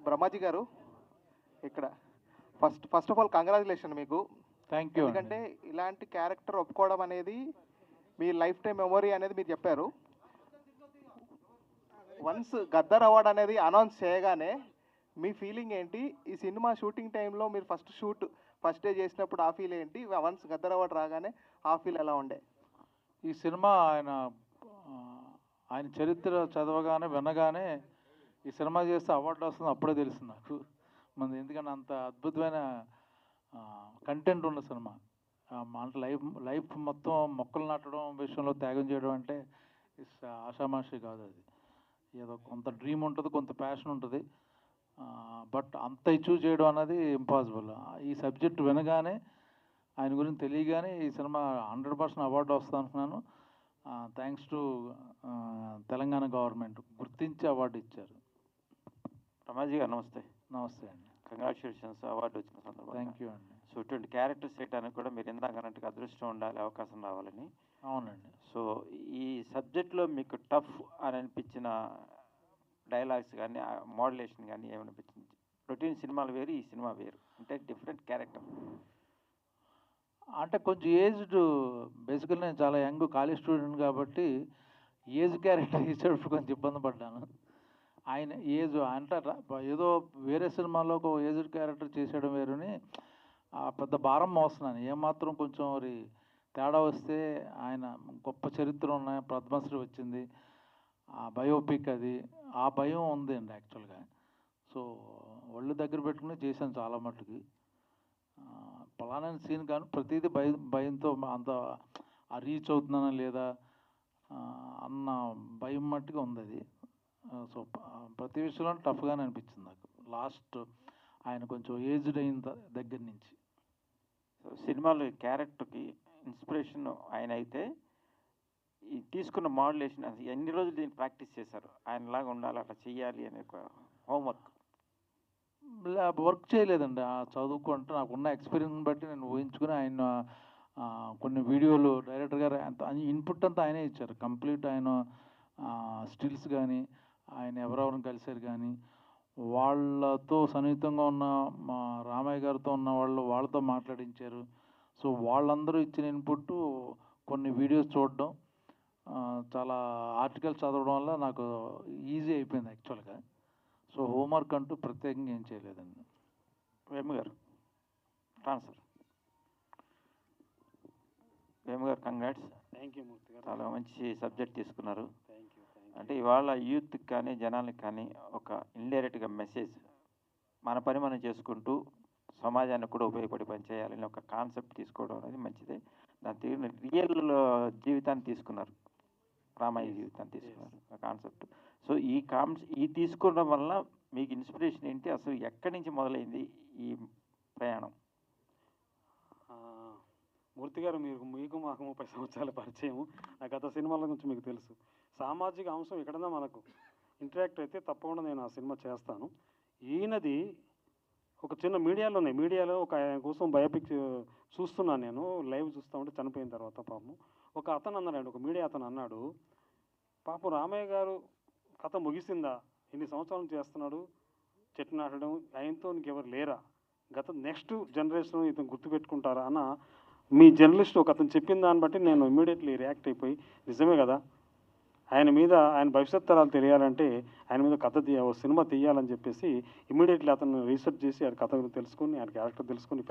బ్రహ్మాజీ గారు ఇక్కడ first of all congratulation మీకు. Thank you. ఎందుకంటే ఇలాంటి క్యారెక్టర్ ఒప్పుకోవడం అనేది మీ లైఫ్ టైం మెమొరీ అనేది మీరు చెప్పారు. వన్స్ గద్దర్ అవార్డ్ అనేది అనౌన్స్ చేయగానే మీ ఫీలింగ్ ఏంటి? ఈ సినిమా షూటింగ్ టైంలో మీరు ఫస్ట్ డే చేసినప్పుడు ఆ ఫీల్ ఏంటి? వన్స్ గద్దర్ అవార్డు రాగానే ఆ ఫీల్ ఎలా ఉండే? ఈ సినిమా ఆయన చరిత్ర చదవగానే వినగానే ఈ సినిమా చేస్తే అవార్డు వస్తుంది అప్పుడే తెలిసింది నాకు. మన ఎందుకంటే అంత అద్భుతమైన కంటెంట్ ఉన్న సినిమా. అంటే లైఫ్ మొత్తం మొక్కలు నాటడం విషయంలో త్యాగం చేయడం అంటే ఆషామాషి కాదు. అది ఏదో కొంత డ్రీమ్ ఉంటుంది, కొంత ప్యాషన్ ఉంటుంది. బట్ అంత అచీవ్ చేయడం అన్నది ఇంపాసిబుల్. ఈ సబ్జెక్ట్ వినగానే ఆయన గురించి తెలియగానే ఈ సినిమా 100% అవార్డు వస్తుంది అనుకున్నాను. థ్యాంక్స్ టు తెలంగాణ గవర్నమెంట్ గుర్తించి అవార్డు ఇచ్చారు. రమాజీ గారు నమస్తే. నమస్తే అండి. కంగ్రాచులేషన్స్ అవార్డు వచ్చిన సందర్భంగా. థ్యాంక్ యూ అండి. సో ఇటువంటి క్యారెక్టర్స్ చేయడానికి కూడా మీరు ఇందాక అన్నట్టుగా అదృష్టం ఉండాలి, అవకాశం రావాలని. అవునండి. సో ఈ సబ్జెక్ట్లో మీకు టఫ్ అని అనిపించిన డైలాగ్స్ కానీ మోడ్యులేషన్ కానీ ఏమనిపించింది? రొటీన్ సినిమాలు వేరు, ఈ సినిమా వేరు, అంటే డిఫరెంట్ క్యారెక్టర్. అంటే కొంచెం ఏజ్డ్, బేసికల్ నేను చాలా యంగ్ కాలేజ్ స్టూడెంట్ కాబట్టి ఏజ్ క్యారెక్టర్ ఇచ్చేటప్పుడు కొంచెం ఇబ్బంది పడ్డాను. ఆయన ఏజ్ అంటే ఏదో వేరే సినిమాలో ఒక ఏజ్డ్ క్యారెక్టర్ చేసేయడం వేరుని పెద్ద భారం మోస్తున్నాను. ఏమాత్రం కొంచెం మరి తేడా వస్తే ఆయన గొప్ప చరిత్ర ఉన్నాయి, పద్మశ్రీ వచ్చింది, ఆ బయోపిక్ అది, ఆ భయం ఉంది అండి యాక్చువల్గా. సో ఒళ్ళు దగ్గర పెట్టుకుని చేశాను చాలా మట్టుకి. పలానా సీన్ కానీ ప్రతిదీ భయంతో అంత రీచ్ అవుతున్నానా లేదా అన్న భయం మట్టుగా ఉంది అది. సో ప్రతి విషయంలో టఫ్గానే అనిపించింది నాకు లాస్ట్ ఆయన కొంచెం ఏజ్డ్ అయిన దగ్గర నుంచి. సో సినిమాలో క్యారెక్టర్కి ఇన్స్పిరేషన్ ఆయన అయితే ఈ తీసుకున్న మోడ్యులేషన్ ఎన్ని రోజులు దీన్ని ప్రాక్టీస్ చేశారు? ఆయనలాగా ఉండాలి, అట్లా చెయ్యాలి అనే ఒక హోంవర్క్. వర్క్ చేయలేదండి. చదువుకుంటే నాకున్న ఎక్స్పీరియన్స్ బట్టి నేను ఊహించుకుని ఆయన కొన్ని వీడియోలు డైరెక్టర్ గారు అంత ఇన్పుట్ అంతా ఆయనే ఇచ్చారు. కంప్లీట్ ఆయన స్టిల్స్ కానీ ఆయన ఎవరెవరిని కలిశారు కానీ వాళ్ళతో సన్నిహితంగా ఉన్న మా రామయ్య గారితో ఉన్న వాళ్ళతో మాట్లాడించారు. సో వాళ్ళందరూ ఇచ్చిన ఇన్పుట్ కొన్ని వీడియోస్ చూడడం, చాలా ఆర్టికల్స్ చదవడం వల్ల నాకు ఈజీ అయిపోయింది యాక్చువల్గా. సో హోంవర్క్ అంటూ ప్రత్యేకంగా ఏం చేయలేదండి. వేము గారు ట్రాన్స్ఫర్. వేము గారు కంగ్రాట్స్. థ్యాంక్ యూ మూర్తి గారు. చాలా మంచి సబ్జెక్ట్ తీసుకున్నారు. Thank you. అంటే ఇవాళ యూత్కి కానీ జనానికి కానీ ఒక ఇండైరెక్ట్గా మెసేజ్, మన పని మనం చేసుకుంటూ సమాజానికి కూడా ఉపయోగపడి పని చేయాలని ఒక కాన్సెప్ట్ తీసుకోవడం అనేది మంచిదే. దాని తీరిన రియల్ జీవితాన్ని తీసుకున్నారు, రామయ్య జీవితాన్ని తీసుకున్నారు ఆ కాన్సెప్ట్. సో ఈ తీసుకోవడం వల్ల మీకు ఇన్స్పిరేషన్ ఏంటి? అసలు ఎక్కడి నుంచి మొదలైంది ఈ ప్రయాణం? మూర్తి గారు, మీకు మాకు 30 సంవత్సరాల పరిచయం. ఆ గత సినిమాల గురించి మీకు తెలుసు. సామాజిక అంశం ఎక్కడన్నా మనకు ఇంటరాక్ట్ అయితే తప్పకుండా నేను ఆ సినిమా చేస్తాను. ఈయనది ఒక చిన్న మీడియాలో ఒక ఆయన కోసం బయోపిక్ చూస్తున్నాను నేను, లైవ్ చూస్తూ ఉంటే చనిపోయిన తర్వాత పాపం ఒక అతను అన్నాడు, ఒక మీడియా అతను అన్నాడు, పాపం రామయ్య గారు కథ ముగిసిందా, ఇన్ని సంవత్సరాలు చేస్తున్నాడు చెట్టు నాటడం, ఆయనతో ఇంకెవరు లేరా, నెక్స్ట్ జనరేషన్ ఇతను గుర్తుపెట్టుకుంటారా అన్న మీ జర్నలిస్ట్ ఒక అతను చెప్పిన దాన్ని బట్టి నేను ఇమ్మీడియట్లీ రియాక్ట్ అయిపోయి, నిజమే కదా, ఆయన భవిష్యత్ తరాలు తెలియాలంటే ఆయన మీద సినిమా తీయాలని చెప్పేసి ఇమ్మీడియట్లీ అతను రీసెర్చ్ చేసి ఆయన కథ తెలుసుకొని, ఆయన క్యారెక్టర్ తెలుసుకొని,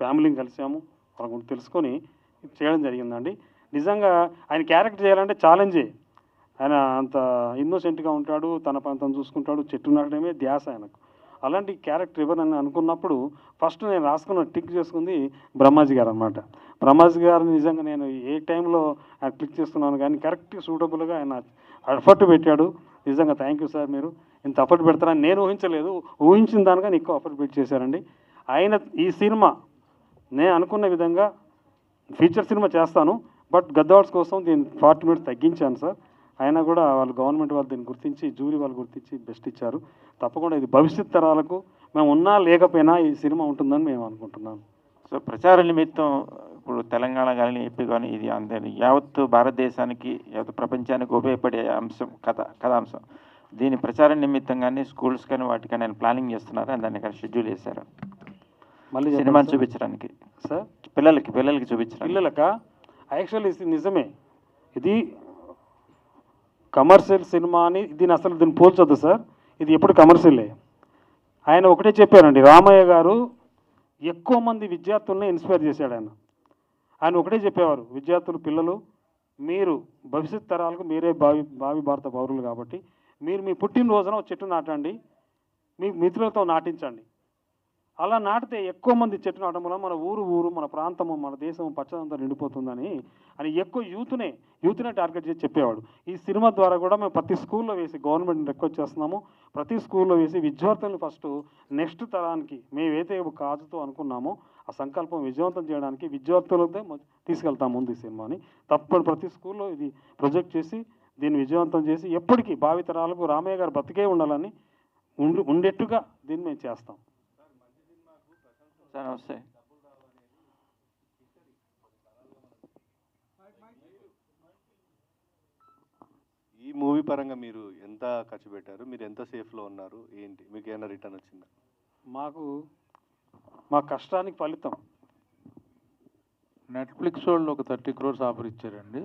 ఫ్యామిలీని కలిసాము, వాళ్ళ గురించి తెలుసుకొని చేయడం జరిగిందండి. నిజంగా ఆయన క్యారెక్టర్ చేయాలంటే ఛాలెంజే. ఆయన అంత ఇన్నోసెంట్గా ఉంటాడు, తన పని తను చూసుకుంటాడు, చెట్టు నాటడమే ధ్యాస ఆయనకు. అలాంటి క్యారెక్టర్ ఎవరని అనుకున్నప్పుడు ఫస్ట్ నేను టిక్ చేసుకుంది బ్రహ్మాజీ గారు అనమాట. బ్రహ్మాజీ గారిని నిజంగా నేను ఏ టైంలో ఆయన క్లిక్ చేస్తున్నాను కానీ కరెక్ట్ సూటబుల్గా ఆయన ఎఫర్ట్ పెట్టాడు. నిజంగా థ్యాంక్ యూ సార్, మీరు ఇంత ఎఫర్ట్ పెడతారని నేను ఊహించలేదు. ఊహించిన దానికన్నా ఎక్కువ ఎఫర్ట్ పెట్టి చేశారండి. ఆయన ఈ సినిమా నేను అనుకున్న విధంగా ఫీచర్ సినిమా చేస్తాను, బట్ గద్దవాడ్స్ కోసం దీన్ని 40 minutes తగ్గించాను సార్. అయినా కూడా గవర్నమెంట్ వాళ్ళు దీన్ని గుర్తించి, జూరీ వాళ్ళు గుర్తించి బెస్ట్ ఇచ్చారు. తప్పకుండా ఇది భవిష్యత్ తరాలకు మేము ఉన్నా లేకపోయినా ఈ సినిమా ఉంటుందని మేము అనుకుంటున్నాను. సో ప్రచార నిమిత్తం ఇప్పుడు తెలంగాణ కానీ ఏపీ కానీ ఇది అందరి యావత్ భారతదేశానికి యావత్ ప్రపంచానికి ఉపయోగపడే అంశం కథాంశం. దీని ప్రచారం నిమిత్తంగానే స్కూల్స్ కానీ వాటికని ఆయన ప్లానింగ్ చేస్తున్నారు, అని దాన్ని ఇక్కడ షెడ్యూల్ చేశారు మళ్ళీ సినిమాని చూపించడానికి, సార్ పిల్లలకి చూపించడానికి. పిల్లలక యాక్చువల్లీ ఇది నిజమే, ఇది కమర్షియల్ సినిమా అని దీన్ని పోల్చొద్దు సార్, ఇది ఎప్పుడు కమర్షియలే. ఆయన ఒకటే చెప్పారండి, రామయ్య గారు ఎక్కువ మంది విద్యార్థుల్ని ఇన్స్పైర్ చేశాడు. ఆయన ఒకటే చెప్పేవారు, విద్యార్థులు పిల్లలు మీరు భవిష్యత్ తరాలకు మీరే భావి భారత పౌరులు కాబట్టి మీరు మీ పుట్టినరోజున ఒక చెట్టు నాటండి, మీ మిత్రులతో నాటించండి. అలా నాటితే ఎక్కువ మంది చెట్టు నాటడం వల్ల మన ఊరు మన ప్రాంతము మన దేశం పచ్చదంతా నిండిపోతుందని అని ఎక్కువ యూత్నే టార్గెట్ చేసి చెప్పేవాడు. ఈ సినిమా ద్వారా కూడా మేము ప్రతి స్కూల్లో వేసి గవర్నమెంట్ని రిక్వెస్ట్ చేస్తున్నాము, ప్రతి స్కూల్లో వేసి విద్యార్థులను ఫస్ట్ నెక్స్ట్ తరానికి మేమైతే కాజుతో అనుకున్నామో ఆ సంకల్పం విజయవంతం చేయడానికి విద్యార్థులతో తీసుకెళ్తాం ముందు ఈ సినిమాని. తప్పని ప్రతి స్కూల్లో ఇది ప్రొజెక్ట్ చేసి దీన్ని విజయవంతం చేసి ఎప్పటికీ భావితరాలకు రామయ్య గారు బతికే ఉండాలని ఉండేట్టుగా దీన్ని మేము చేస్తాం. సార్ నమస్తే. ఈ మూవీ పరంగా మీరు ఎంత ఖర్చు పెట్టారు, మీరు ఎంత సేఫ్లో ఉన్నారు, ఏంటి మీకు ఏమైనా రిటర్న్ వచ్చిందా? మా కష్టానికి ఫలితం. నెట్ఫ్లిక్స్ వాళ్ళు ఒక 30 crores ఆఫర్ ఇచ్చారండి.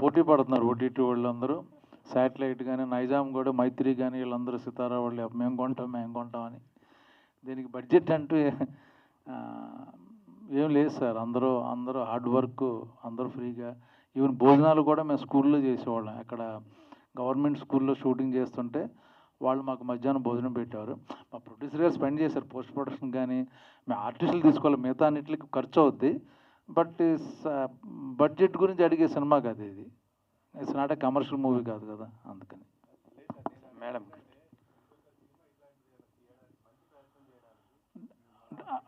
పోటీ పడుతున్నారు ఓటీటీ వాళ్ళందరూ, శాటిలైట్ కానీ నైజాం కూడా మైత్రి కానీ వీళ్ళందరూ సితారా వాళ్ళు మేము కొంటాం అని. దీనికి బడ్జెట్ అంటూ ఏం లేదు సార్, అందరూ హార్డ్ వర్క్, అందరూ ఫ్రీగా. ఈవెన్ భోజనాలు కూడా మేము స్కూల్లో చేసేవాళ్ళం. అక్కడ గవర్నమెంట్ స్కూల్లో షూటింగ్ చేస్తుంటే వాళ్ళు మాకు మధ్యాహ్నం భోజనం పెట్టేవారు. మా ప్రొడ్యూసర్ గారు స్పెండ్ చేశారు పోస్ట్ ప్రొడక్షన్ కానీ, మేము ఆర్టిస్టులు తీసుకోవాలి, మిగతా అన్నింటికి ఖర్చు అవుద్ది. బట్ బడ్జెట్ గురించి అడిగే సినిమా కాదు ఇది, it's not a commercial movie కాదు కదా, అందుకని. మేడం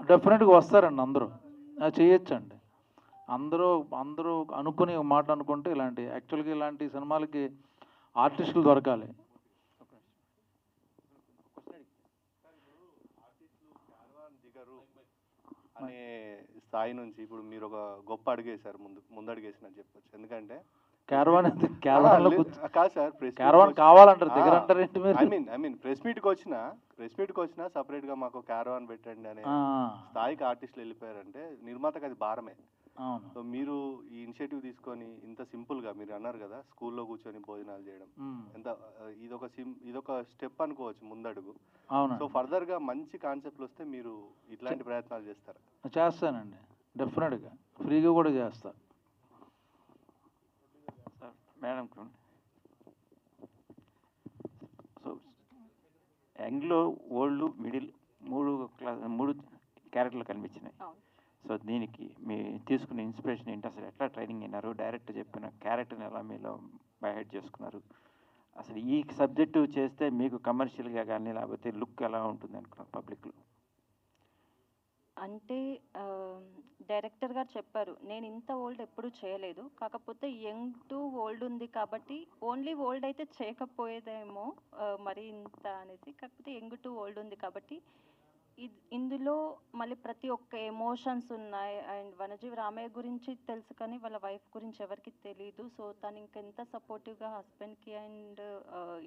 డెఫినెట్గా వస్తారండి అందరూ, చేయొచ్చండి. అందరూ అనుకుని ఒక మాట అనుకుంటే ఇలాంటి యాక్చువల్గా ఇలాంటి సినిమాలకి ఆర్టిస్టులు దొరకాలి. అనే స్థాయి నుంచి ఇప్పుడు మీరు ఒక గొప్ప అడుగేశారు, ముందడుగేసినని చెప్పొచ్చు. ఎందుకంటే క్యారవాన్ కాదు సార్, క్యారవాన్ కావాలంటారు, దగ్గరంటారు ఏంటి మీరు? ఐ మీన్ ప్రెస్ మీట్కి వచ్చినా సపరేట్గా మాకు క్యారవాన్ పెట్టండి అనే స్థాయికి ఆర్టిస్టులు వెళ్ళిపోయారంటే నిర్మాతకు అది భారమే. సో మీరు ఈ ఇనిషియేటివ్ తీసుకొని ఇంత సింపుల్గా మీరు అన్నారు కదా, స్కూల్లో కూర్చొని భోజనాలు చేయడం, ఎంత ఇదొక స్టెప్ అనుకోవచ్చు, ముందడుగు. సో ఫర్దర్గా మంచి కాన్సెప్ట్లు వస్తే మీరు ఇట్లాంటి ప్రయత్నాలు చేస్తారా? చేస్తానండి, డెఫినెట్గా ఫ్రీగా కూడా చేస్తా. మేడం సో యంగ్లో ఓల్డ్ మిడిల్ మూడు క్యారెక్టర్లు కనిపించినాయి. సో దీనికి మీ తీసుకున్న ఇన్స్పిరేషన్ ఏంటి, అసలు ఎట్లా ట్రైనింగ్ అయినారు, డైరెక్ట్ చెప్పిన క్యారెక్టర్ని ఎలా మీలో బైహెడ్ చేసుకున్నారు, అసలు ఈ సబ్జెక్టు చేస్తే మీకు కమర్షియల్గా కానీ లేకపోతే లుక్ ఎలా ఉంటుంది అనుకున్నారు పబ్లిక్లో? అంటే డైరెక్టర్ గారు చెప్పారు, నేను ఇంత ఓల్డ్ ఎప్పుడు చేయలేదు, కాకపోతే యంగ్ టు ఓల్డ్ ఉంది కాబట్టి ఓన్లీ ఓల్డ్ అయితే చేయకపోయేదేమో మరి ఇంత అనేసి, కాకపోతే యంగ్ టు ఓల్డ్ ఉంది కాబట్టి ఇందులో మళ్ళీ ప్రతి ఒక్క ఎమోషన్స్ ఉన్నాయి. అండ్ వనజీవి రామయ్య గురించి తెలుసు కానీ వాళ్ళ వైఫ్ గురించి ఎవరికి తెలియదు. సో తను ఇంకెంత సపోర్టివ్గా హస్బెండ్కి అండ్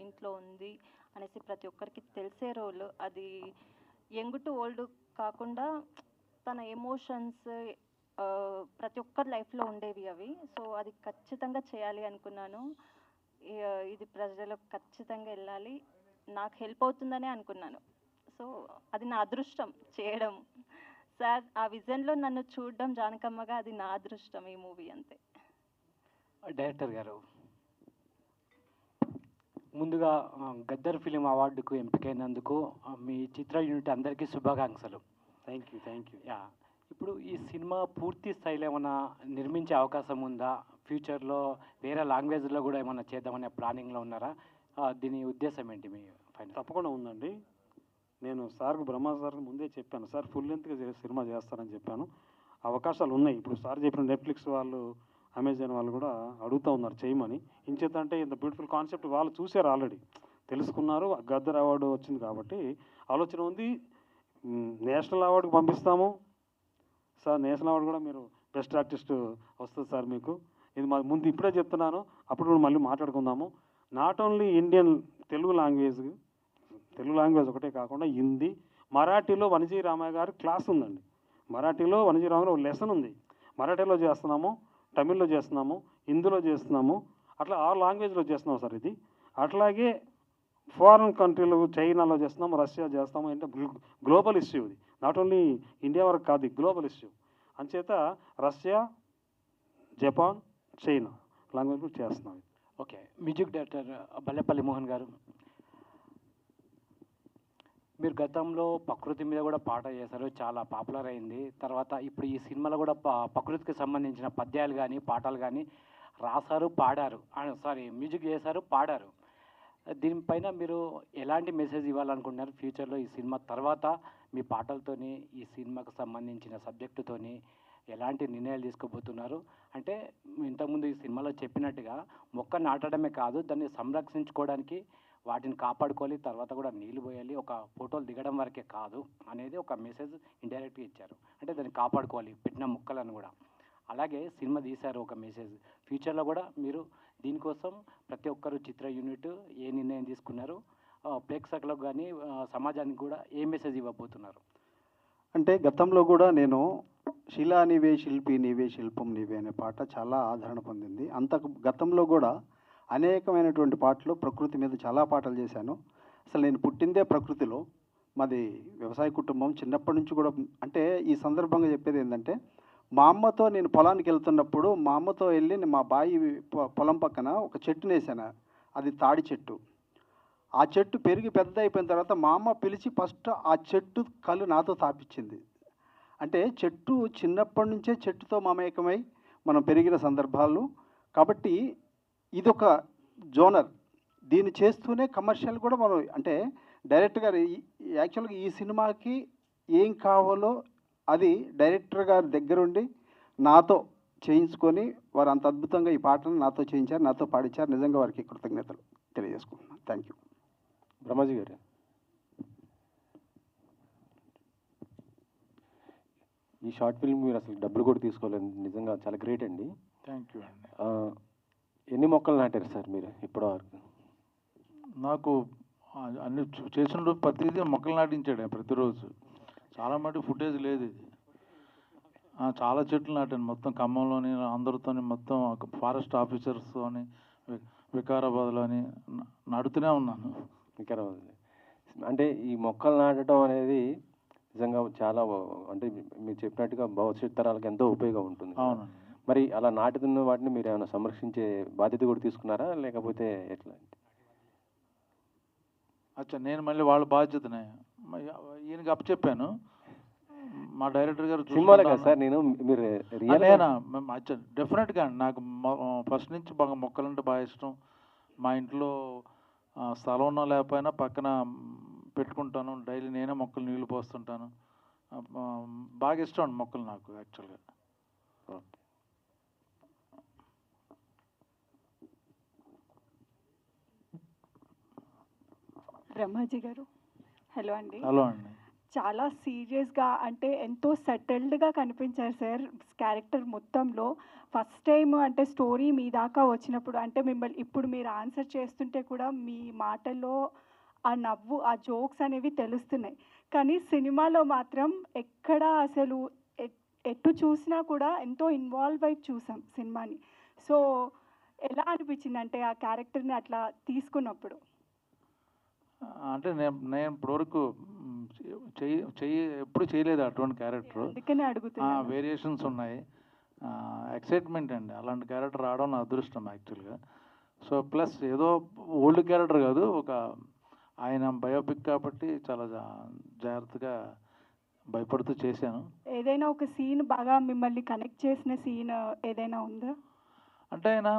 ఇంట్లో ఉంది అనేసి ప్రతి ఒక్కరికి తెలిసే రోల్ అది. యంగ్ టు ఓల్డ్ కాకుండా తన ఎమోషన్స్ ప్రతి ఒక్కరి లైఫ్లో ఉండేవి అవి. సో అది ఖచ్చితంగా చేయాలి అనుకున్నాను. ఇది ప్రజలకు ఖచ్చితంగా వెళ్ళాలి, నాకు హెల్ప్ అవుతుందనే అనుకున్నాను. సో అది నా అదృష్టం చేయడం. సార్ ఆ విజన్లో నన్ను చూడడం జానకమ్మగా అది నా అదృష్టం ఈ మూవీ, అంతే. డైరెక్టర్ గారు, ముందుగా గద్దర్ ఫిలిం అవార్డుకు ఎంపికైనందుకు మీ చిత్ర యూనిట్ అందరికీ శుభాకాంక్షలు. Thank you. యా, ఇప్పుడు ఈ సినిమా పూర్తి స్థాయిలో ఏమైనా నిర్మించే అవకాశం ఉందా? ఫ్యూచర్లో వేరే లాంగ్వేజ్లో కూడా ఏమైనా చేద్దామనే ప్లానింగ్లో ఉన్నారా? దీని ఉద్దేశం ఏంటి మీ ఫైనల్? తప్పకుండా ఉందండి. నేను బ్రహ్మా సార్కి ముందే చెప్పాను, సార్ ఫుల్ లెంత్గా సినిమా చేస్తానని చెప్పాను. అవకాశాలు ఉన్నాయి. ఇప్పుడు సార్ చెప్పిన నెట్ఫ్లిక్స్ వాళ్ళు, అమెజాన్ వాళ్ళు కూడా అడుగుతూ ఉన్నారు చేయమని. ఇంచేతంటే ఇంత బ్యూటిఫుల్ కాన్సెప్ట్ వాళ్ళు చూశారు, ఆల్రెడీ తెలుసుకున్నారు. గద్దర్ అవార్డు వచ్చింది కాబట్టి ఆలోచన ఉంది. నేషనల్ అవార్డుకి పంపిస్తాము సార్. నేషనల్ అవార్డు కూడా మీరు బెస్ట్ ఆర్టిస్ట్ వస్తుంది సార్ మీకు. ఇది మా ముందు ఇప్పుడే చెప్తున్నాను, అప్పుడు కూడా మళ్ళీ మాట్లాడుకుందాము. Not only Indian Telugu language ఒకటే కాకుండా హిందీ, మరాఠీలో వనజీ రామయ్య గారి క్లాస్ ఉందండి. మరాఠీలో వనజీ రామయ్య ఒక లెసన్ ఉంది. మరాఠీలో చేస్తున్నాము, తమిళ్లో చేస్తున్నాము, హిందీలో చేస్తున్నాము, అట్లా 6 లాంగ్వేజ్లో చేస్తున్నాము సార్ ఇది. అట్లాగే ఫారిన్ కంట్రీలో చైనాలో చేస్తున్నాము, రష్యా చేస్తాము. అంటే గ్లోబల్ ఇష్యూ ఇది, నాట్ ఓన్లీ ఇండియా వరకు కాదు, గ్లోబల్ ఇష్యూ. అంచేత రష్యా, జపాన్, చైనా లాంగ్వేజ్లో చేస్తున్నాం. Okay, music director Ballepalli Mohan గారు, మీరు గతంలో ప్రకృతి మీద కూడా పాట చేశారు, చాలా పాపులర్ అయింది. తర్వాత ఇప్పుడు ఈ సినిమాలో కూడా ప్రకృతికి సంబంధించిన పద్యాలు కానీ పాటలు కానీ రాశారు, పాడారు, మ్యూజిక్ చేశారు, పాడారు. దీనిపైన మీరు ఎలాంటి మెసేజ్ ఇవ్వాలనుకుంటున్నారు ఫ్యూచర్లో ఈ సినిమా తర్వాత? మీ పాటలతోని ఈ సినిమాకు సంబంధించిన సబ్జెక్టుతోని ఎలాంటి నిర్ణయాలు తీసుకోబోతున్నారు? అంటే ఇంతకుముందు ఈ సినిమాలో చెప్పినట్టుగా మొక్క నాటడమే కాదు, దాన్ని సంరక్షించుకోవడానికి వాటిని కాపాడుకోవాలి, తర్వాత కూడా నీళ్ళు పోయాలి, ఒక ఫోటోలు దిగడం వరకే కాదు అనేది ఒక మెసేజ్ ఇండైరెక్ట్గా ఇచ్చారు. అంటే దాన్ని కాపాడుకోవాలి, పెట్టిన మొక్కలను కూడా. అలాగే సినిమా తీశారు ఒక మెసేజ్. ఫ్యూచర్లో కూడా మీరు దీనికోసం ప్రతి ఒక్కరు చిత్ర యూనిట్ ఏ నిర్ణయం తీసుకున్నారు, ప్రేక్షకులకు కానీ సమాజానికి కూడా ఏ మెసేజ్ ఇవ్వబోతున్నారు? అంటే గతంలో కూడా నేను శిలా నీవే శిల్పి నీవే శిల్పం నీవే అనే పాట చాలా ఆదరణ పొందింది. గతంలో కూడా అనేకమైనటువంటి పాటలు ప్రకృతి మీద చాలా పాటలు చేశాను. అసలు నేను పుట్టిందే ప్రకృతిలో, మాది వ్యవసాయ కుటుంబం. చిన్నప్పటి నుంచి కూడా అంటే ఈ సందర్భంగా చెప్పేది ఏంటంటే, మా అమ్మతో నేను పొలానికి వెళ్తున్నప్పుడు మా అమ్మతో వెళ్ళి మా బావి పొలం పక్కన ఒక చెట్టుని వేసాను. అది తాడి చెట్టు. ఆ చెట్టు పెరిగి పెద్ద అయిపోయిన తర్వాత మా అమ్మ పిలిచి ఫస్ట్ ఆ చెట్టు కళ్ళు నాతో తాపించింది. అంటే చెట్టు చిన్నప్పటి నుంచే చెట్టుతో మమేకమై మనం పెరిగిన సందర్భాలు కాబట్టి ఇదొక జోనర్. దీన్ని చేస్తూనే కమర్షియల్ కూడా మనం అంటే డైరెక్టర్ గారు యాక్చువల్గా ఈ సినిమాకి ఏం కావాలో అది డైరెక్టర్ గారి దగ్గరుండి నాతో చేయించుకొని వారు అంత అద్భుతంగా ఈ పాటను నాతో చేయించారు, నాతో పాడించారు. నిజంగా వారికి కృతజ్ఞతలు తెలియజేసుకుంటున్నాను. Thank you. బ్రహ్మాజీ గారు, ఈ షార్ట్ ఫిల్మ్ మీరు అసలు డబ్బులు కూడా తీసుకోలేదు, నిజంగా చాలా గ్రేట్ అండి. థ్యాంక్ యూ అండి. ఎన్ని మొక్కలు నాటారు సార్ మీరు ఇప్పటి వరకు? నాకు అన్ని చేసిన ప్రతిదీ మొక్కలు నాటించాడు ప్రతిరోజు. చాలా మటుకు ఫుటేజ్ లేదు ఇది. చాలా చెట్లు నాటాను మొత్తం ఖమ్మంలోని, అందరితో మొత్తం ఫారెస్ట్ ఆఫీసర్స్తోని, వికారాబాద్లోని నాటుతూనే ఉన్నాను. వికారాబాద్ అంటే ఈ మొక్కలు నాటడం అనేది నిజంగా చాలా అంటే మీరు చెప్పినట్టుగా భవిష్యత్ తరాలకు ఎంతో ఉపయోగం ఉంటుంది. అవునండి. మరి అలా నాటుతున్న వాటిని మీరు ఏమైనా సంరక్షించే బాధ్యత కూడా తీసుకున్నారా, లేకపోతే ఎట్లా? అచ్చా, నేను మళ్ళీ వాళ్ళ బాధ్యతనే ఈయనకి అప్పచెప్పాను. మా డైరెక్టర్ గారు సినిమాలే కదా సార్, నేను మీరు నేనా అచ్చా డెఫినెట్గా అండి. నాకు ఫస్ట్ నుంచి బాగా మొక్కలంటే బాగా ఇష్టం. మా ఇంట్లో స్థలం ఉన్నా లేకపోయినా పక్కన పెట్టుకుంటాను. డైలీ నేనే మొక్కలు నీళ్లు పోస్తుంటాను. బాగా ఇష్టం అండి మొక్కలు నాకు యాక్చువల్గా. బ్రహ్మాజీ గారు, హలో అండి. హలో అండి. చాలా సీరియస్గా అంటే ఎంతో సెటిల్డ్గా కనిపించారు సార్ క్యారెక్టర్ మొత్తంలో. ఫస్ట్ టైం అంటే స్టోరీ మీ దాకా వచ్చినప్పుడు అంటే మిమ్మల్ని ఇప్పుడు మీరు ఆన్సర్ చేస్తుంటే కూడా మీ మాటల్లో ఆ నవ్వు, ఆ జోక్స్ అనేవి తెలుస్తున్నాయి. కానీ సినిమాలో మాత్రం ఎక్కడ అసలు ఎటు చూసినా కూడా ఎంతో ఇన్వాల్వ్ అయి చూసాం సినిమాని. సో ఎలా అనిపించింది అంటే ఆ క్యారెక్టర్ని అట్లా తీసుకున్నప్పుడు? అంటే నేను ఇప్పటివరకు ఎప్పుడు చేయలేదు అటువంటి క్యారెక్టర్. అందుకనే అడుగుతున్నా. వేరియేషన్స్ ఉన్నాయి. ఎక్సైట్మెంట్ అండి, అలాంటి క్యారెక్టర్ రావడం నా అదృష్టం యాక్చువల్గా. సో ప్లస్ ఏదో ఓల్డ్ క్యారెక్టర్ కాదు, ఒక ఆయన బయోపిక్ కాబట్టి చాలా జాగ్రత్తగా భయపడుతూ చేశాను. ఏదైనా ఒక సీన్ బాగా మిమ్మల్ని కనెక్ట్ చేసిన సీన్ ఏదైనా ఉందా? అంటే ఆయన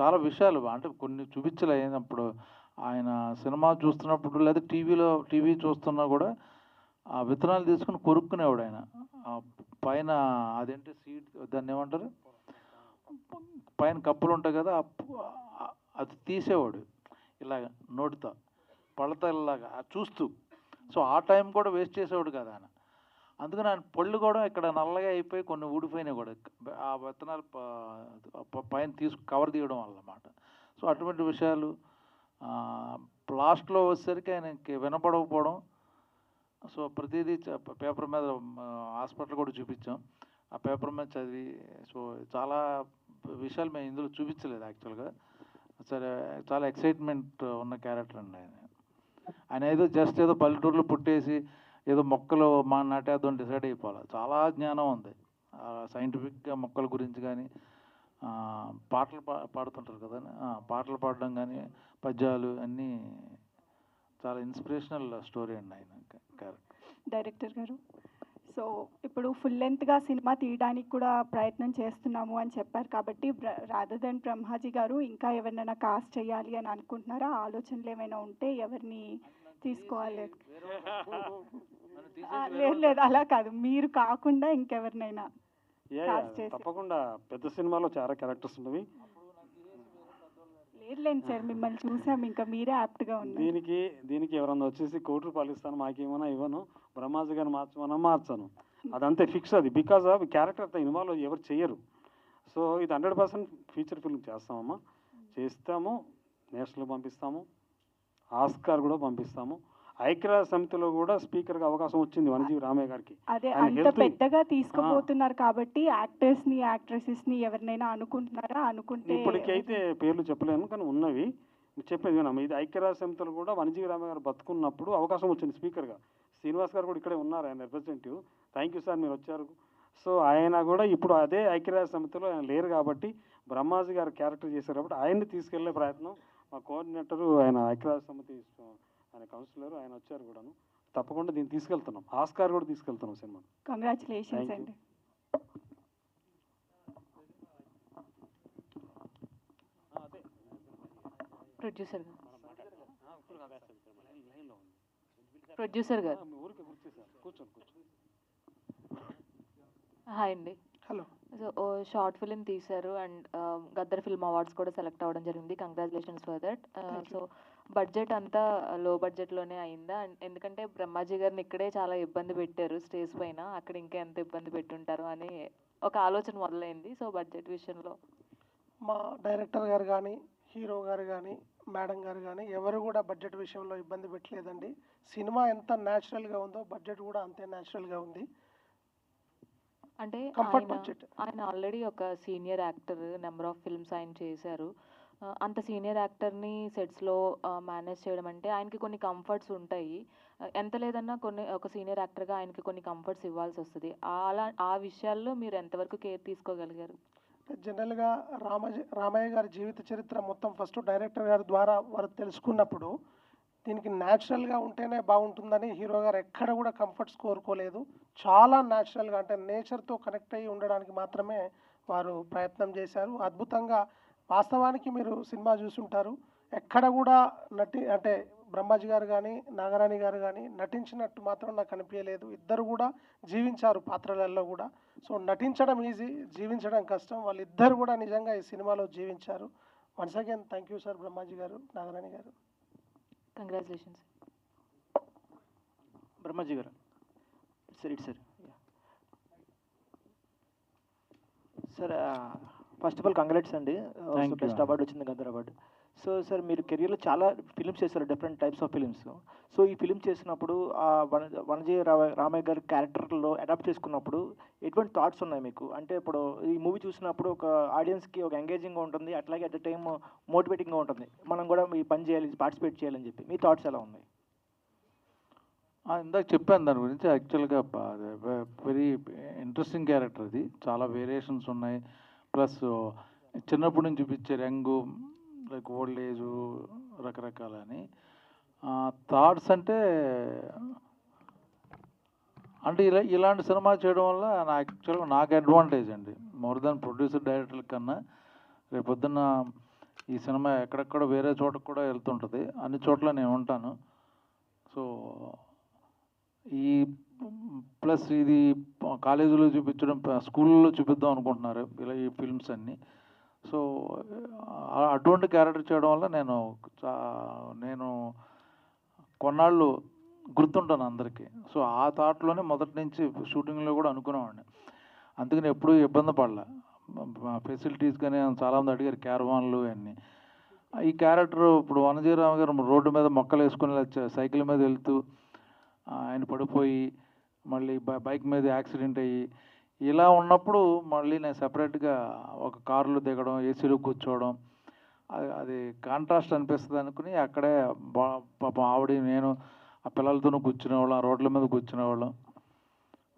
చాలా విషయాలు అంటే కొన్ని చూపించలేనప్పుడు, ఆయన సినిమా చూస్తున్నప్పుడు లేదా టీవీ చూస్తున్నా కూడా ఆ విత్తనాలు తీసుకుని కొరుక్కునేవాడు ఆయన. పైన అదేంటి సీడ్, దాన్ని ఏమంటారు, పైన కప్పులు ఉంటాయి కదా, అది తీసేవాడు ఇలాగ నోటితో పళ్ళతలాగా చూస్తూ. సో ఆ టైం కూడా వేస్ట్ చేసేవాడు కదా ఆయన. అందుకని ఆయన పళ్ళు కూడా ఇక్కడ నల్లగా అయిపోయి కొన్ని ఊడిపోయినాయి కూడా ఆ విత్తనాలు పైన కవర్ తీయడం వల్ల అన్నమాట. సో అటువంటి విషయాలు లాస్ట్లో వచ్చేసరికి ఆయనకి వినపడకపోవడం, సో ప్రతిదీ పేపర్ మీద హాస్పిటల్ కూడా చూపించాం, ఆ పేపర్ మీద చదివి, సో చాలా విషయాలు మేము ఇందులో చూపించలేదు యాక్చువల్గా. సరే, చాలా ఎక్సైట్మెంట్ ఉన్న క్యారెక్టర్ అండి ఆయన ఏదో జస్ట్ ఏదో పల్లెటూరులో పుట్టేసి ఏదో మొక్కలు నాటేద్దాం డిసైడ్ అయిపోవాలి. చాలా జ్ఞానం ఉంది సైంటిఫిక్గా మొక్కల గురించి కానీ, పాటలు పాడుతుంటారు కదా, పాటలు పాడడం కానీ, పద్యాలు అన్నీ చాలా ఇన్స్పిరేషనల్ స్టోరీ అండి ఆయన క్యారెక్టర్. డైరెక్టర్ గారు, సో ఇప్పుడు ఫుల్ లెంత్గా సినిమా తీయడానికి కూడా ప్రయత్నం చేస్తున్నాము అని చెప్పారు కాబట్టి, రాదర్ దెన్ బ్రహ్మాజీ గారు ఇంకా ఎవరినైనా కాస్ట్ చేయాలి అని అనుకుంటున్నారా? ఆలోచనలు ఏమైనా ఉంటే ఎవరిని తీసుకోవాలి? లేదు అలా కాదు, మీరు కాకుండా ఇంకెవరినైనా కాస్ట్ చేసి. తప్పకుండా పెద్ద సినిమాలో చాలా క్యారెక్టర్స్ ఉన్నవి. లేదులేండి సార్, మిమ్మల్ని చూసాం, ఇంకా మీరే యాప్ట్గా ఉన్నారు. దీనికి ఎవరన్నా వచ్చేసి ₹1,00,00,000 ఇస్తాను మాకేమన్నా ఇవ్వను, బ్రహ్మాజీ గారిని మార్చను, అదంతే ఫిక్స్. అది బికాజ్ ఆఫ్ క్యారెక్టర్ అంతా ఇన్వాల్వ్ ఎవరు చేయరు. సో ఇది 100% ఫీచర్ ఫిల్మ్ చేస్తామమ్మా, చేస్తాము, నేషనల్ పంపిస్తాము, ఆస్కార్ కూడా పంపిస్తాము. ఐక్యరాజ్య సమితిలో కూడా స్పీకర్గా అవకాశం వచ్చింది వనజీవి రామయ్య గారికి. అదే అంత పెద్దగా తీసుకుపోతున్నారు కాబట్టి యాక్టర్స్ ని యాక్ట్రెసెస్ ని ఎవరినైనా అనుకుంటున్నారా? అనుకుంటే ఇప్పటికైతే పేర్లు చెప్పలేను, కానీ ఉన్నవి చెప్పేది వినమ్మా. ఇది ఐక్యరాజ్య సమితిలో కూడా వనజీవి రామయ్య గారు బతుకున్నప్పుడు అవకాశం వచ్చింది స్పీకర్గా. శ్రీనివాస్ గారు కూడా ఇక్కడే ఉన్నారు, ఆయన రిప్రజెంటేటివ్. థ్యాంక్ యూ సార్, మీరు వచ్చారు. సో ఆయన కూడా ఇప్పుడు అదే ఐక్యరాజ్య సమితిలో ఆయన లేరు కాబట్టి బ్రహ్మాజీ గారు క్యారెక్టర్ చేశారు కాబట్టి ఆయన్ని తీసుకెళ్లే ప్రయత్నం మా కోఆర్డినేటరు, ఆయన ఐక్యరాజ్య సమితి ఆయన కౌన్సిలర్, ఆయన వచ్చారు కూడాను. తప్పకుండా దీన్ని తీసుకెళ్తున్నాం, ఆస్కార్ కూడా తీసుకెళ్తున్నాం సినిమా. కంగ్రాచులేషన్స్ అండి. ప్రొడ్యూసర్ గారు హాయ్ అండి. హలో. సో షార్ట్ ఫిలిం తీశారు అండ్ గద్దర్ ఫిల్మ్ అవార్డ్స్ కూడా సెలెక్ట్ అవ్వడం జరిగింది. Congratulations for that. So budget అంతా లో బడ్జెట్లోనే అయిందా? ఎందుకంటే బ్రహ్మాజీ గారిని ఇక్కడే చాలా ఇబ్బంది పెట్టారు స్టేజ్ పైన, అక్కడ ఇంకా ఎంత ఇబ్బంది పెట్టుంటారు అని ఒక ఆలోచన మొదలైంది. సో బడ్జెట్ విషయంలో మా డైరెక్టర్ గారు కానీ, హీరో గారు కానీ, మేడం గారు కానీ ఎవరు కూడా బడ్జెట్ విషయంలో ఇబ్బంది పెట్టలేదండి. సినిమా ఎంత న్యాచురల్గా ఉందో బడ్జెట్ కూడా అంతే న్యాచురల్గా ఉంది. అంటే బడ్జెట్. ఆయన ఆల్రెడీ ఒక senior actor, number of films ఆయన చేశారు. అంత సీనియర్ యాక్టర్ని సెట్స్లో మేనేజ్ చేయడం అంటే ఆయనకి కొన్ని కంఫర్ట్స్ ఉంటాయి. ఎంత లేదన్నా ఒక సీనియర్ యాక్టర్గా ఆయనకి కొన్ని కంఫర్ట్స్ ఇవ్వాల్సి వస్తుంది. ఆ విషయాల్లో మీరు ఎంతవరకు కేర్ తీసుకోగలిగారు? జనరల్గా రామయ్య గారి జీవిత చరిత్ర మొత్తం ఫస్ట్ డైరెక్టర్ గారి ద్వారా వారు తెలుసుకున్నప్పుడు దీనికి న్యాచురల్గా ఉంటేనే బాగుంటుందని హీరో గారు ఎక్కడ కూడా కంఫర్ట్స్ కోరుకోలేదు. చాలా న్యాచురల్గా అంటే నేచర్తో కనెక్ట్ అయ్యి ఉండడానికి మాత్రమే వారు ప్రయత్నం చేశారు. అద్భుతంగా, వాస్తవానికి మీరు సినిమా చూసుంటారు, ఎక్కడ కూడా అంటే బ్రహ్మాజీ గారు కానీ, నాగరాణి గారు కానీ నటించినట్టు మాత్రం నాకు అనిపించలేదు. ఇద్దరు కూడా జీవించారు పాత్రలలో కూడా. సో నటించడం ఈజీ, జీవించడం కష్టం. వాళ్ళిద్దరు కూడా నిజంగా ఈ సినిమాలో జీవించారు. Once again thank you sir, Brahmaji గారు, నాగరాణి గారు. కంగ్రాచులేషన్స్. బ్రహ్మాజీ గారు sir first of all congrats అండి, బెస్ట్ అవార్డు వచ్చింది, గద్దర్ అవార్డు. సో సార్ మీరు కెరియర్లో చాలా ఫిలిమ్స్ చేశారు, different types of films. So ఈ ఫిలిం చేసినప్పుడు వనజీ రామయ్య గారి క్యారెక్టర్లో అడాప్ట్ చేసుకున్నప్పుడు ఎటువంటి థాట్స్ ఉన్నాయి మీకు? అంటే ఇప్పుడు ఈ మూవీ చూసినప్పుడు ఒక ఆడియన్స్కి ఒక ఎంగేజింగ్గా ఉంటుంది, అట్లాగే అట్ ద టైమ్ మోటివేటింగ్గా ఉంటుంది, మనం కూడా ఈ పని చేయాలి, పార్టిసిపేట్ చేయాలని చెప్పి. మీ థాట్స్ ఎలా ఉన్నాయి? ఇందాక చెప్పాను దాని గురించి. యాక్చువల్గా వెరీ ఇంట్రెస్టింగ్ క్యారెక్టర్ అది, చాలా వేరియేషన్స్ ఉన్నాయి. ప్లస్ చిన్నప్పటి నుంచి చూపించారు, యంగ్ లైక్ ఓల్డ్ ఏజ్ రకరకాలని థాట్స్. అంటే ఇలాంటి సినిమా చేయడం వల్ల యాక్చువల్గా నాకు అడ్వాంటేజ్ అండి, మోర్ దాన్ ప్రొడ్యూసర్ డైరెక్టర్ల కన్నా. రేపొద్దున్న ఈ సినిమా ఎక్కడెక్కడ వేరే చోటకు కూడా వెళ్తుంటుంది, అన్ని చోట్ల నేను ఉంటాను. సో ఈ ప్లస్ ఇది కాలేజీలో చూపించడం, స్కూల్లో చూపిద్దాం అనుకుంటున్నారు ఇలా ఈ ఫిల్మ్స్ అన్నీ. సో అటువంటి క్యారెక్టర్ చేయడం వల్ల నేను కొన్నాళ్ళు గుర్తుంటాను అందరికీ. సో ఆ థాట్లోనే మొదటి నుంచి షూటింగ్లో కూడా అనుకునేవాడిని. అందుకని ఎప్పుడూ ఇబ్బంది పడలే. ఫెసిలిటీస్ కానీ చాలామంది అడిగారు, క్యారవాన్లు అన్నీ. ఈ క్యారెక్టర్ ఇప్పుడు వనజీరావు గారు రోడ్డు మీద మొక్కలు వేసుకుని సైకిల్ మీద వెళ్తూ ఆయన పడిపోయి మళ్ళీ బైక్ మీద యాక్సిడెంట్ అయ్యి ఇలా ఉన్నప్పుడు మళ్ళీ నేను సపరేట్గా ఒక కారులో దిగడం, ఏసీలో కూర్చోవడం, అది కాంట్రాస్ట్ అనిపిస్తుంది అనుకుని అక్కడే పాపం ఆవిడ నేను ఆ పిల్లలతోనూ కూర్చునేవాళ్ళం, ఆ రోడ్ల మీద కూర్చునేవాళ్ళం.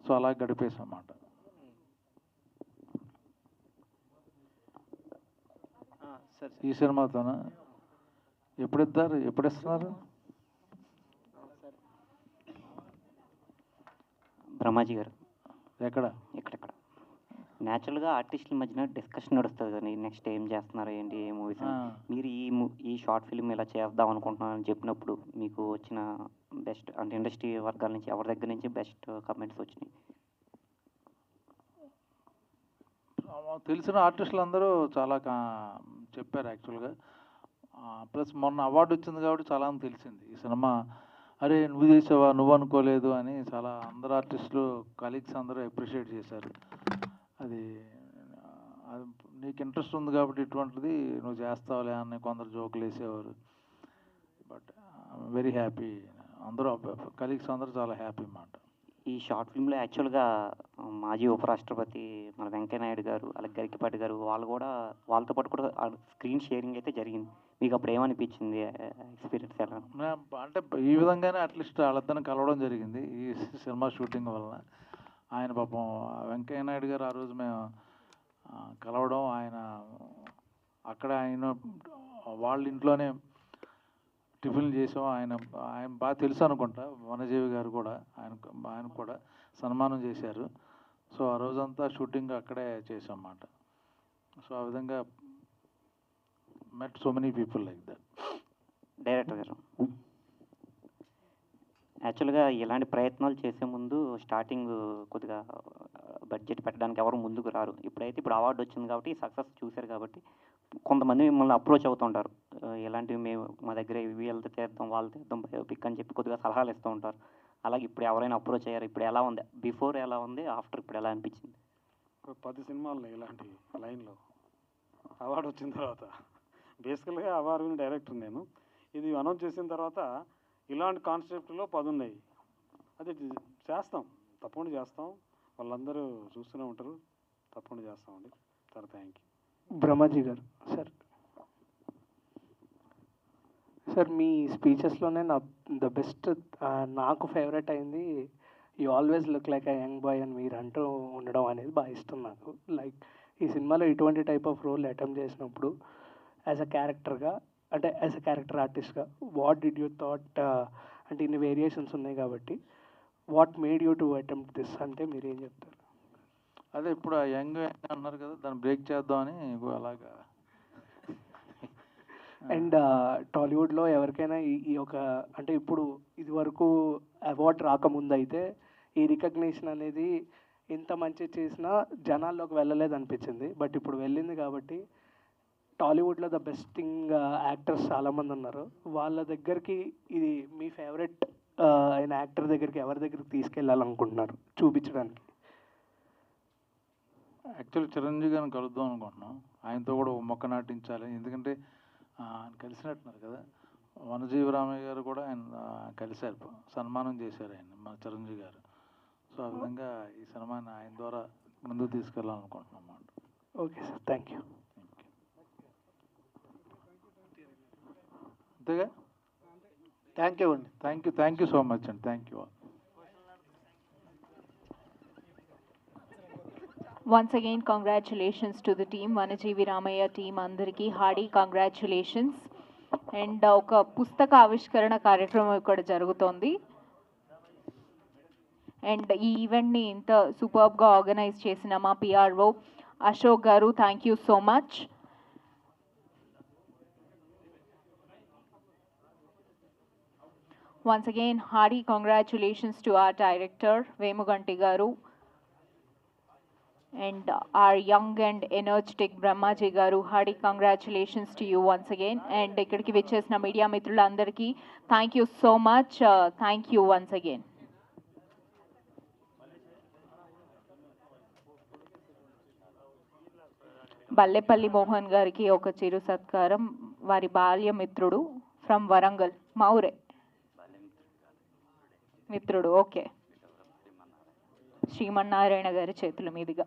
సో అలా గడిపేసాం అన్నమాట. ఈ సినిమాతోనా ఎప్పుడు ఇస్తున్నారు? బ్రహ్మాజీ గారు ఎక్కడ? ఇక్కడెక్కడ న్యాచురల్గా ఆర్టిస్టుల మధ్యన డిస్కషన్ నడుస్తుంది కదా, నెక్స్ట్ ఏం చేస్తున్నారు ఏంటి, ఏ మూవీస్. మీరు ఈ షార్ట్ ఫిల్మ్ ఇలా చేద్దాం అనుకుంటున్నారని చెప్పినప్పుడు మీకు వచ్చిన బెస్ట్ అంటే ఇండస్ట్రీ వర్గాల నుంచి ఎవరి దగ్గర నుంచి బెస్ట్ కమెంట్స్ వచ్చినాయి? తెలిసిన ఆర్టిస్టులు అందరూ చాలా చెప్పారు యాక్చువల్గా. ప్లస్ మొన్న అవార్డు వచ్చింది కాబట్టి చాలా మంది తెలిసింది ఈ సినిమా, అరే నువ్వు చేసావా, నువ్వు అనుకోలేదు అని చాలా అందరు ఆర్టిస్టులు కలీగ్స్ అందరూ అప్రిషియేట్ చేశారు. అది నీకు ఇంట్రెస్ట్ ఉంది కాబట్టి ఇటువంటిది నువ్వు చేస్తావులే అని కొందరు జోకులు వేసేవారు. బట్ వెరీ హ్యాపీ, అందరూ కలీగ్స్ అందరూ చాలా హ్యాపీ అన్నమాట. ఈ షార్ట్ ఫిల్మ్లో యాక్చువల్గా మాజీ ఉపరాష్ట్రపతి మన వెంకయ్యనాయుడు గారు, అలాగే గరికిపాటి గారు వాళ్ళతో పాటు కూడా స్క్రీన్ షేరింగ్ అయితే జరిగింది. మీకు అప్పుడు ఏమనిపించింది, ఎక్స్పీరియన్స్ ఎలా? అంటే ఈ విధంగానే అట్లీస్ట్ వాళ్ళిద్దరిని కలవడం జరిగింది ఈ సినిమా షూటింగ్ వలన. ఆయన పాపం వెంకయ్యనాయుడు గారు ఆ రోజు మేము కలవడం, ఆయన అక్కడ ఆయన వాళ్ళ ఇంట్లోనే టిఫిన్ చేసాం. ఆయన బాగా తెలుసు అనుకుంటా, వనజీవి గారు కూడా ఆయన కూడా సన్మానం చేశారు. సో ఆ రోజంతా షూటింగ్ అక్కడే చేసాం అన్నమాట. సో ఆ విధంగా మెట్ so many people like that. Director గారు యాక్చువల్గా ఇలాంటి ప్రయత్నాలు చేసే ముందు స్టార్టింగ్ కొద్దిగా బడ్జెట్ పెట్టడానికి ఎవరు ముందుకు రారు. ఇప్పుడు అవార్డు వచ్చింది కాబట్టి సక్సెస్ చూశారు కాబట్టి కొంతమంది మిమ్మల్ని అప్రోచ్ అవుతుంటారు, ఇలాంటివి మేము మా దగ్గర వీళ్ళతో చేద్దాం వాళ్ళు చేద్దాం బయోపిక్ అని చెప్పి కొద్దిగా సలహాలు ఇస్తూ ఉంటారు. అలాగే ఇప్పుడు ఎవరైనా అప్రోచ్ అయ్యారు? ఇప్పుడు ఎలా ఉంది, బిఫోర్ ఎలా ఉంది, ఆఫ్టర్ ఇప్పుడు ఎలా అనిపించింది? 10 సినిమాలు ఇలాంటి లైన్లో అవార్డు వచ్చిన తర్వాత బేసికల్గా అవార్డు డైరెక్టర్ నేను. ఇది అనౌన్స్ చేసిన తర్వాత ఇలాంటి కాన్సెప్ట్లో 10 ఉన్నాయి. అది చేస్తాం, తప్పకుండా చేస్తాం. వాళ్ళందరూ చూస్తూనే ఉంటారు, తప్పకుండా చేస్తామండి. Sir thank you. బ్రహ్మాజీ గారు సార్ మీ స్పీచెస్లోనే ద బెస్ట్ నాకు ఫేవరెట్ అయింది you always look like a young boy అని మీరు అంటూ ఉండడం అనేది బాగా ఇష్టం నాకు. లైక్ ఈ సినిమాలో ఇటువంటి టైప్ ఆఫ్ రోల్ అటెంప్ట్ చేసినప్పుడు యాజ్ అ క్యారెక్టర్గా, అంటే యాజ్ అ క్యారెక్టర్ ఆర్టిస్ట్గా వాట్ డిడ్ యూ థాట్, అంటే ఇన్ని వేరియేషన్స్ ఉన్నాయి కాబట్టి what made you to attempt this అంటే మీరు ఏం చెప్తారు? అదే ఇప్పుడు ఆ యంగ్ అన్నారు కదా, దాన్ని బ్రేక్ చేద్దామని అలాగా. అండ్ టాలీవుడ్లో ఎవరికైనా ఈ ఒక అంటే ఇప్పుడు ఇది వరకు అవార్డు రాకముందు అయితే ఈ రికగ్నిషన్ అనేది ఎంత మంచి చేసినా జనాల్లోకి వెళ్ళలేదు అనిపించింది. బట్ ఇప్పుడు వెళ్ళింది కాబట్టి టాలీవుడ్లో ద బెస్టింగ్ యాక్టర్స్ చాలామంది ఉన్నారు. వాళ్ళ దగ్గరికి ఇది మీ ఫేవరెట్ అయిన యాక్టర్ దగ్గరికి ఎవరి దగ్గరికి తీసుకెళ్ళాలనుకుంటున్నారు చూపించడానికి? యాక్చువల్లీ చిరంజీవి గారిని కలుద్దాం అనుకుంటున్నాం, ఆయనతో కూడా ఒక మొక్క నాటించాలి. ఎందుకంటే ఆయన కలిసినట్టున్నారు కదా, వనజీవి రామయ్య గారు కూడా ఆయన కలిశారు, సన్మానం చేశారు ఆయన మన చిరంజీవి గారు. సో ఆ విధంగా ఈ సినిమాని ఆయన ద్వారా ముందుకు తీసుకెళ్ళాలనుకుంటున్నాం అన్నమాట. Okay sir, thank you. అంతేగా, థ్యాంక్ యూ అండి. థ్యాంక్ యూ సో మచ్ అండి. Thank you all. Once again, congratulations to the team, Vanajeevi Ramaya team అందరికీ హార్డీ కంగ్రాచులేషన్స్. అండ్ ఒక పుస్తక ఆవిష్కరణ కార్యక్రమం ఇక్కడ జరుగుతోంది. అండ్ ఈ ఈవెంట్ని ఇంత సూపర్బ్గా ఆర్గనైజ్ చేసిన మా PRO Ashok garu, thank you so much. Once again, hearty congratulations to our director, Vemuganti Garu, and our young and energetic Brahmaji Garu. Hearty congratulations to you once again. And ikkadiki vichesina media mitrulandariki thank you so much. Thank you once again. Ballepalli Mohan గారికి ఒక చిరు సత్కారం, వారి బాల్య మిత్రుడు from Warangal, మౌరే మిత్రుడు, okay, Srimannarayana గారి చేతుల మీదుగా.